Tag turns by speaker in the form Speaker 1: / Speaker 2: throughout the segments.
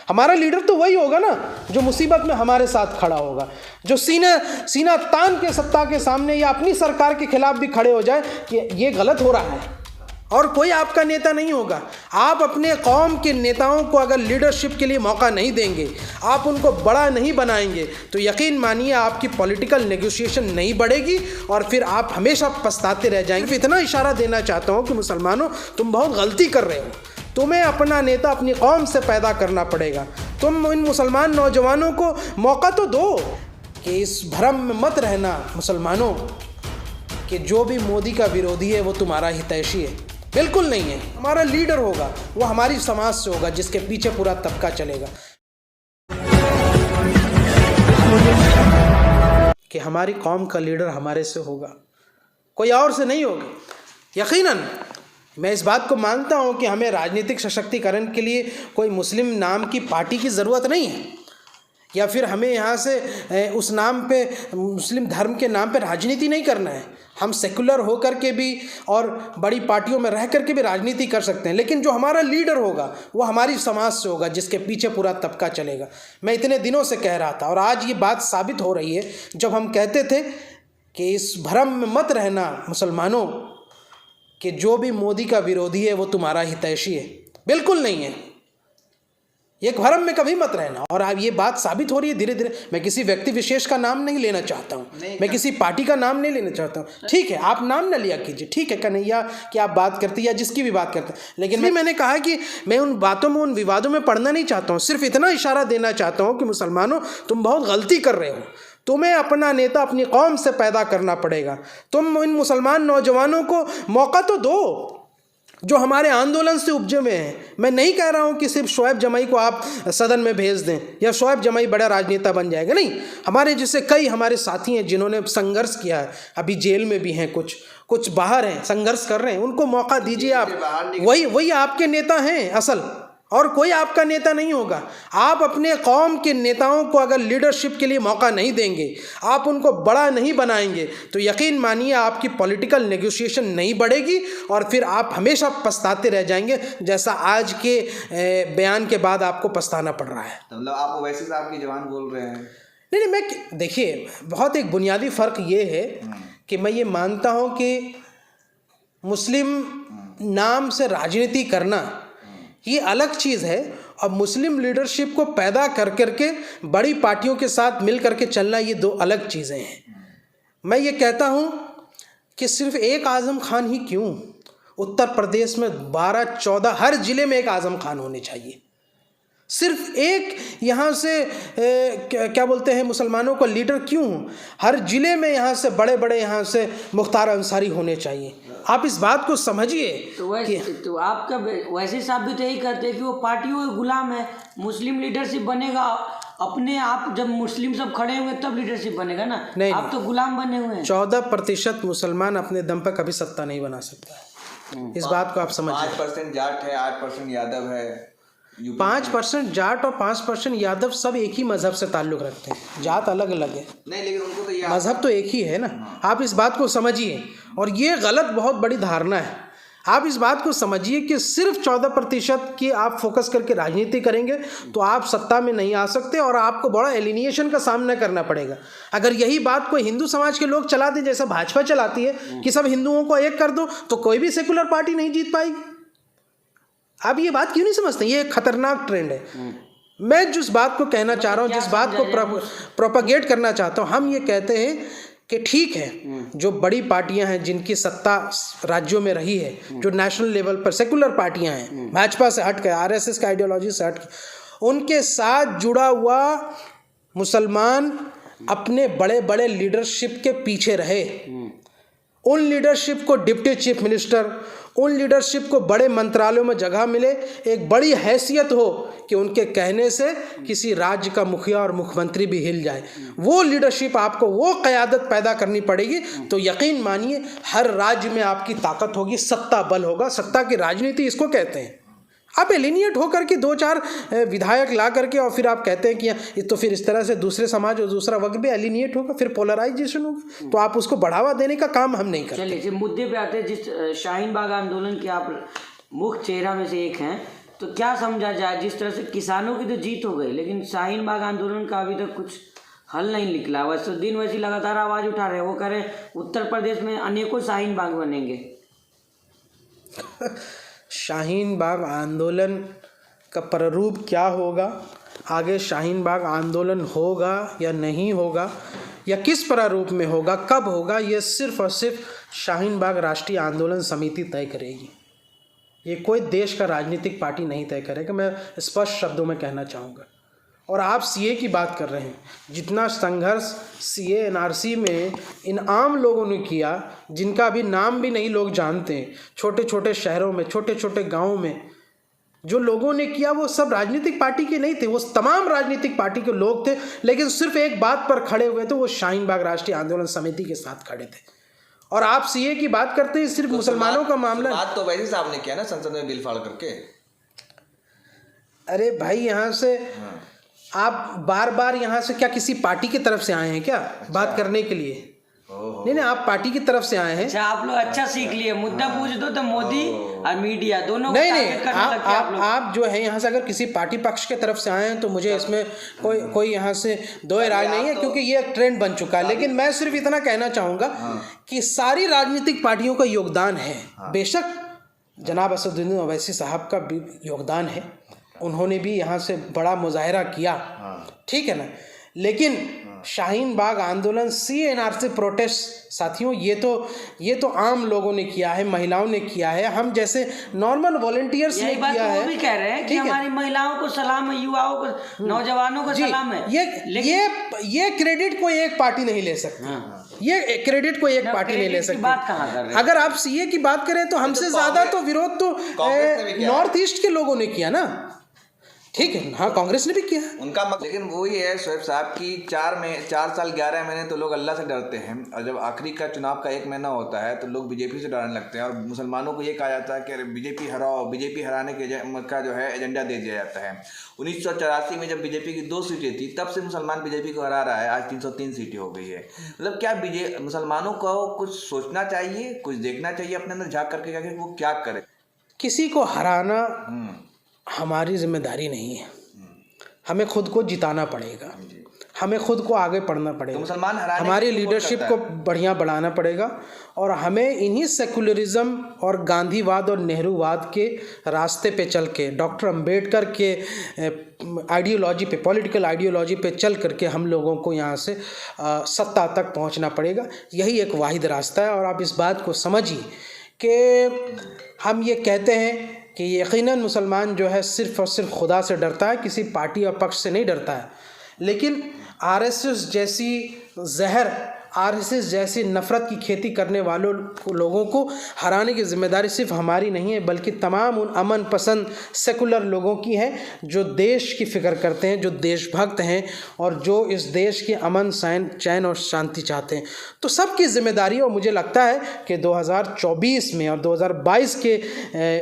Speaker 1: हमारा लीडर तो वही होगा ना जो मुसीबत में हमारे साथ खड़ा होगा, जो सीना तान के सत्ता के सामने या अपनी सरकार के खिलाफ भी खड़े हो जाए कि ये गलत हो रहा है। और कोई आपका नेता नहीं होगा। आप अपने कौम के नेताओं को अगर लीडरशिप के लिए मौका नहीं देंगे, आप उनको बड़ा नहीं बनाएंगे, तो यकीन मानिए आपकी पॉलिटिकल नेगोशिएशन नहीं बढ़ेगी और फिर आप हमेशा पछताते रह जाएंगे। इतना इशारा देना चाहता हूँ कि मुसलमानों, तुम बहुत गलती कर रहे हो। तुम्हें अपना नेता अपनी कौम से पैदा करना पड़ेगा। तुम इन मुसलमान नौजवानों को मौका तो दो कि इस भ्रम में मत रहना मुसलमानों कि जो भी मोदी का विरोधी है वो तुम्हारा हितैषी है। बिल्कुल नहीं है। हमारा लीडर होगा वो हमारी समाज से होगा, जिसके पीछे पूरा तबका चलेगा। कि हमारी कौम का लीडर हमारे से होगा, कोई और से नहीं होगा। यकीनन मैं इस बात को मानता हूं कि हमें राजनीतिक सशक्तिकरण के लिए कोई मुस्लिम नाम की पार्टी की ज़रूरत नहीं है, या फिर हमें यहाँ से उस नाम पे, मुस्लिम धर्म के नाम पे राजनीति नहीं करना है। हम सेकुलर होकर के भी और बड़ी पार्टियों में रह कर के भी राजनीति कर सकते हैं, लेकिन जो हमारा लीडर होगा वो हमारी समाज से होगा, जिसके पीछे पूरा तबका चलेगा। मैं इतने दिनों से कह रहा था और आज ये बात साबित हो रही है, जब हम कहते थे कि इस भ्रम में मत रहना मुसलमानों कि जो भी मोदी का विरोधी है वो तुम्हारा हितैषी है। बिल्कुल नहीं है। एक भ्रम में कभी मत रहना। और अब ये बात साबित हो रही है धीरे धीरे। मैं किसी व्यक्ति विशेष का नाम नहीं लेना चाहता हूँ, मैं किसी पार्टी का नाम नहीं लेना चाहता हूँ। ठीक है, आप नाम न लिया कीजिए, ठीक है, कन्हैया की आप बात करते या जिसकी भी बात करते, लेकिन मैंने कहा कि मैं उन बातों में, उन विवादों में पढ़ना नहीं चाहता हूँ। सिर्फ इतना इशारा देना चाहता हूँ कि मुसलमानों, तुम बहुत गलती कर रहे हो। तुम्हें अपना नेता अपनी कौम से पैदा करना पड़ेगा। तुम इन मुसलमान नौजवानों को मौका तो दो जो हमारे आंदोलन से उपजे हुए हैं। मैं नहीं कह रहा हूं कि सिर्फ शोएब जमाई को आप सदन में भेज दें या शोएब जमाई बड़ा राजनेता बन जाएगा। नहीं, हमारे जैसे कई हमारे साथी हैं जिन्होंने संघर्ष किया है, अभी जेल में भी हैं, कुछ बाहर हैं, संघर्ष कर रहे हैं, उनको मौका दीजिए। आप वही आपके नेता हैं असल, और कोई आपका नेता नहीं होगा। आप अपने कौम के नेताओं को अगर लीडरशिप के लिए मौका नहीं देंगे, आप उनको बड़ा नहीं बनाएंगे, तो यकीन मानिए आपकी पॉलिटिकल नेगोशिएशन नहीं बढ़ेगी और फिर आप हमेशा पछताते रह जाएंगे, जैसा आज के बयान के बाद आपको पछताना पड़ रहा है।
Speaker 2: मतलब आप वैसे साहब की जवान बोल रहे हैं?
Speaker 1: नहीं, मैं देखिए, बहुत एक बुनियादी फ़र्क ये है कि मैं ये मानता हूँ कि मुस्लिम नाम से राजनीति करना ये अलग चीज़ है, और मुस्लिम लीडरशिप को पैदा कर करके बड़ी पार्टियों के साथ मिल करके चलना, ये दो अलग चीज़ें हैं। मैं ये कहता हूँ कि सिर्फ एक आज़म खान ही क्यों, उत्तर प्रदेश में 12-14 हर ज़िले में एक आज़म खान होने चाहिए। सिर्फ एक यहाँ से क्या बोलते हैं मुसलमानों को लीडर क्यों, हर ज़िले में यहाँ से बड़े बड़े यहाँ से मुख्तार अंसारी होने चाहिए। आप इस बात को समझिए।
Speaker 3: तो आपका वैसे साहब भी तो यही करते हैं कि वो पार्टियों के गुलाम है। मुस्लिम लीडरशिप बनेगा अपने आप, जब मुस्लिम सब खड़े होंगे तब लीडरशिप बनेगा ना। नहीं, आप तो गुलाम बने हुए हैं।
Speaker 1: 14% मुसलमान अपने दम पर कभी सत्ता नहीं बना सकता। इस बात को आप समझिए।
Speaker 2: 5% जाट है, 8% यादव है।
Speaker 1: 5% जाट और 5% यादव सब एक ही मजहब से ताल्लुक़ रखते हैं। जात अलग अलग है,
Speaker 2: नहीं, लेकिन उनको तो
Speaker 1: मजहब तो एक ही है ना। आप इस बात को समझिए, और ये गलत बहुत बड़ी धारणा है। आप इस बात को समझिए कि सिर्फ 14% की आप फोकस करके राजनीति करेंगे तो आप सत्ता में नहीं आ सकते, और आपको बड़ा एलिनिएशन का सामना करना पड़ेगा। अगर यही बात कोई हिंदू समाज के लोग चला दें, जैसा भाजपा चलाती है कि सब हिंदुओं को एक कर दो, तो कोई भी सेकुलर पार्टी नहीं जीत पाएगी। आप ये बात क्यों नहीं समझते? ये एक खतरनाक ट्रेंड है। मैं जिस बात को कहना चाह रहा हूँ, जिस बात को प्रोपेगेट करना चाहता हूँ, हम ये कहते हैं कि ठीक है, जो बड़ी पार्टियां हैं जिनकी सत्ता राज्यों में रही है, जो नेशनल लेवल पर सेकुलर पार्टियां हैं, भाजपा से हट के, आरएसएस का आइडियोलॉजी से हट के, उनके साथ जुड़ा हुआ मुसलमान अपने बड़े बड़े लीडरशिप के पीछे रहे। उन लीडरशिप को डिप्टी चीफ मिनिस्टर, उन लीडरशिप को बड़े मंत्रालयों में जगह मिले, एक बड़ी हैसियत हो कि उनके कहने से किसी राज्य का मुखिया और मुख्यमंत्री भी हिल जाए। वो लीडरशिप आपको, वो क़यादत पैदा करनी पड़ेगी, तो यकीन मानिए हर राज्य में आपकी ताकत होगी, सत्ता बल होगा। सत्ता की राजनीति इसको कहते हैं। आप एलिनिएट होकर के 2-4 विधायक ला करके और फिर आप कहते हैं कि तो फिर इस तरह से दूसरे समाज और दूसरा वर्ग भी एलिनिएट होगा, फिर पोलराइजेशन होगा, तो आप उसको बढ़ावा देने का काम हम नहीं करते।
Speaker 3: चलिए मुद्दे पे आते हैं। जिस शाहीन बाग आंदोलन के आप मुख्य चेहरा में से एक हैं, तो क्या समझा जाए? जिस तरह से किसानों की तो जीत हो गई, लेकिन शाहीन बाग आंदोलन का अभी तक कुछ हल नहीं निकला। वैसे दिन वैसी लगातार आवाज़ उठा रहे हैं, वो कह रहे हैं उत्तर प्रदेश में अनेकों शाहीन बाग बनेंगे।
Speaker 1: शाहीन बाग आंदोलन का प्रारूप क्या होगा, आगे शाहीन बाग आंदोलन होगा या नहीं होगा, या किस प्रारूप में होगा, कब होगा, ये सिर्फ और सिर्फ शाहीन बाग राष्ट्रीय आंदोलन समिति तय करेगी। ये कोई देश का राजनीतिक पार्टी नहीं तय करेगा, मैं स्पष्ट शब्दों में कहना चाहूँगा। और आप सीए की बात कर रहे हैं, जितना संघर्ष सीए एनआरसी में इन आम लोगों ने किया, जिनका अभी नाम भी नहीं लोग जानते हैं, छोटे छोटे शहरों में, छोटे छोटे गाँवों में जो लोगों ने किया, वो सब राजनीतिक पार्टी के नहीं थे, वो तमाम राजनीतिक पार्टी के लोग थे, लेकिन सिर्फ एक बात पर खड़े हुए थे, वो शाहीन बाग राष्ट्रीय आंदोलन समिति के साथ खड़े थे। और आप सीए की बात करते हैं, सिर्फ मुसलमानों का मामला।
Speaker 2: बात तो वैसे साहब ने किया ना संसद में बिल फाड़ करके।
Speaker 1: अरे भाई, यहाँ से आप बार बार यहाँ से क्या किसी पार्टी की तरफ से आए हैं क्या बात करने के लिए? नहीं, आप पार्टी की तरफ से आए हैं।
Speaker 3: अच्छा, आप लोग अच्छा सीख लिए, मुद्दा पूछ दो तो मोदी और मीडिया दोनों
Speaker 1: नहीं, आप जो है यहाँ से अगर किसी पार्टी पक्ष के तरफ से आए हैं तो मुझे इसमें कोई यहाँ से दो राय नहीं है, क्योंकि ये एक ट्रेंड बन चुका है। लेकिन मैं सिर्फ इतना कहना चाहूँगा कि सारी राजनीतिक पार्टियों का योगदान है। बेशक जनाब असदुद्दीन ओवैसी साहब का भी योगदान है, उन्होंने भी यहाँ से बड़ा मुजाहरा किया, ठीक है ना। लेकिन शाहीन बाग आंदोलन, सीएनआरसी प्रोटेस्ट, साथियों, ये तो आम लोगों ने किया है, महिलाओं ने किया है, हम जैसे नॉर्मल वॉलंटियर्स ने किया है।
Speaker 3: वो भी कह रहे हैं कि हमारी महिलाओं को सलाम है, युवाओं को, नौजवानों को सलाम है।
Speaker 1: ये क्रेडिट कोई एक पार्टी नहीं ले सकती। ये क्रेडिट कोई एक पार्टी नहीं ले सकती।
Speaker 3: बात कहाँ कर रहे हैं?
Speaker 1: अगर आप सीए की बात करें तो हमसे ज्यादा तो विरोध तो नॉर्थ ईस्ट के लोगों ने किया ना, ठीक है। हाँ, कांग्रेस ने भी किया
Speaker 2: उनका लेकिन वही है शोएब साहब की 4 साल 11 महीने तो लोग अल्लाह से डरते हैं, और जब आखिरी का चुनाव का 1 महीना होता है तो लोग बीजेपी से डरने लगते हैं। और मुसलमानों को ये कहा जाता है कि अरे बीजेपी हराओ, बीजेपी हराने के का जो है एजेंडा दे दिया जाता है। 1984 में जब बीजेपी की 2 सीटें थी, तब से मुसलमान बीजेपी को हरा रहा है, आज 303 सीटें हो गई है। मतलब क्या मुसलमानों को कुछ सोचना चाहिए, कुछ देखना चाहिए अपने अंदर झाँक करके कि वो क्या करे।
Speaker 1: किसी को हराना हमारी जिम्मेदारी नहीं है, हमें खुद को जिताना पड़ेगा, हमें खुद को आगे बढ़ना पड़ेगा,
Speaker 2: तो मुसलमान
Speaker 1: हमारी लीडरशिप को बढ़िया बढ़ाना पड़ेगा, और हमें इन्हीं सेकुलरिज्म और गांधीवाद और नेहरूवाद के रास्ते पे चल के, डॉक्टर अंबेडकर के आइडियोलॉजी पे, पॉलिटिकल आइडियोलॉजी पे चल करके हम लोगों को यहाँ से सत्ता तक पहुँचना पड़ेगा। यही एक वाहिद रास्ता है। और आप इस बात को समझिए कि हम ये कहते हैं कि यकीनन मुसलमान जो है सिर्फ़ और सिर्फ खुदा से डरता है, किसी पार्टी और पक्ष से नहीं डरता है। लेकिन आरएसएस जैसी जहर, आरएसएस जैसी नफ़रत की खेती करने वालों लोगों को हराने की जिम्मेदारी सिर्फ हमारी नहीं है, बल्कि तमाम उन अमन पसंद सेकुलर लोगों की है जो देश की फ़िक्र करते हैं, जो देशभक्त हैं और जो इस देश के अमन चैन और शांति चाहते हैं। तो सबकी जिम्मेदारी, और मुझे लगता है कि 2024 में और 2022 के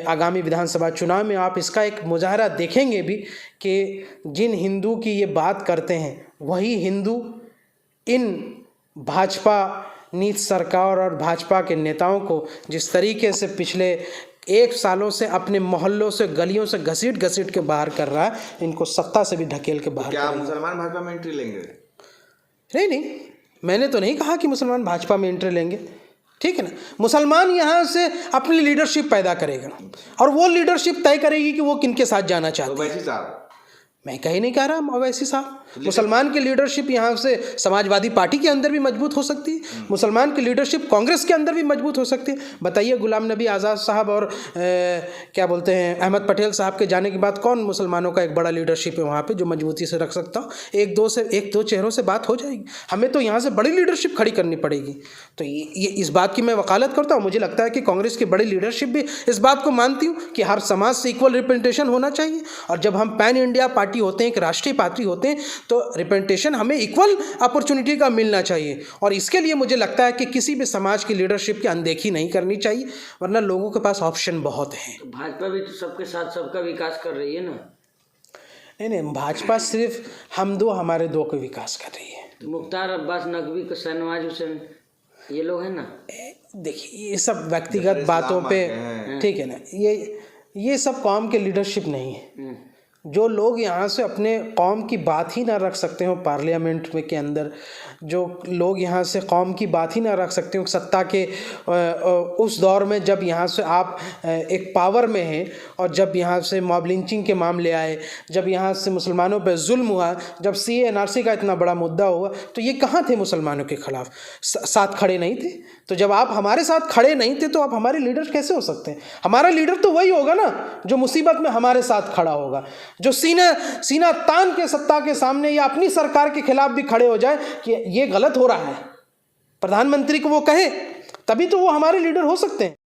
Speaker 1: आगामी विधानसभा चुनाव में आप इसका एक मुजाहरा देखेंगे भी कि जिन हिंदू की ये बात करते हैं, वही हिंदू इन भाजपा नीत सरकार और भाजपा के नेताओं को जिस तरीके से पिछले 1 सालों से अपने मोहल्लों से, गलियों से घसीट के बाहर कर रहा है, इनको सत्ता से भी ढकेल के बाहर।
Speaker 2: क्या मुसलमान भाजपा में एंट्री लेंगे?
Speaker 1: नहीं, मैंने तो नहीं कहा कि मुसलमान भाजपा में एंट्री लेंगे, ठीक है ना। मुसलमान यहाँ से अपनी लीडरशिप पैदा करेगा, और वो लीडरशिप तय करेगी कि वो किनके साथ जाना चाहते हैं।
Speaker 2: ओवैसी साहब,
Speaker 1: मैं कहीं नहीं कह रहा ओवैसी साहब। मुसलमान की लीडरशिप यहाँ से समाजवादी पार्टी के अंदर भी मजबूत हो सकती है, मुसलमान की लीडरशिप कांग्रेस के अंदर भी मजबूत हो सकती है। बताइए, गुलाम नबी आज़ाद साहब और क्या बोलते हैं अहमद पटेल साहब के जाने के बाद कौन मुसलमानों का एक बड़ा लीडरशिप है वहाँ पे जो मजबूती से रख सकता हो? एक दो चेहरों से बात हो जाएगी। हमें तो यहाँ से बड़ी लीडरशिप खड़ी करनी पड़ेगी। तो ये इस बात की मैं वकालत करता हूँ। मुझे लगता है कि कांग्रेस की बड़ी लीडरशिप भी इस बात को मानती हूँ कि हर समाज से इक्वल रिप्रेजेंटेशन होना चाहिए, और जब हम पैन इंडिया पार्टी होते हैं, एक राष्ट्रीय पार्टी होते हैं, तो रिप्रेजेंटेशन हमें इक्वल अपॉर्चुनिटी का मिलना चाहिए। और इसके लिए मुझे लगता है कि किसी भी समाज की लीडरशिप की अनदेखी नहीं करनी चाहिए, वरना लोगों के पास ऑप्शन बहुत हैं।
Speaker 3: तो भाजपा भी तो सबके साथ सबका विकास कर रही है ना।
Speaker 1: नहीं, भाजपा सिर्फ हमारे दो का विकास कर रही है।
Speaker 3: तो मुख्तार अब्बास नकवी को, शहनवाज हुसैन, ये लोग हैं ना।
Speaker 1: देखिए, ये सब व्यक्तिगत बातों पे, ठीक है ना, ये ये सब कौम के लीडरशिप नहीं है। जो लोग यहाँ से अपने कौम की बात ही ना रख सकते हो पार्लियामेंट में के अंदर, जो लोग यहाँ से कौम की बात ही ना रख सकते हो सत्ता के उस दौर में जब यहाँ से आप एक पावर में हैं, और जब यहाँ से मॉब लिंचिंग के मामले आए, जब यहाँ से मुसलमानों पर जुल्म हुआ, जब CAA NRC का इतना बड़ा मुद्दा हुआ, तो ये कहाँ थे मुसलमानों के ख़िलाफ़? साथ खड़े नहीं थे। तो जब आप हमारे साथ खड़े नहीं थे तो आप हमारे लीडर कैसे हो सकते हैं? हमारा लीडर तो वही होगा ना जो मुसीबत में हमारे साथ खड़ा होगा, जो सीना तान के सत्ता के सामने या अपनी सरकार के खिलाफ भी खड़े हो जाए कि ये गलत हो रहा है, प्रधानमंत्री को वो कहे, तभी तो वो हमारे लीडर हो सकते हैं।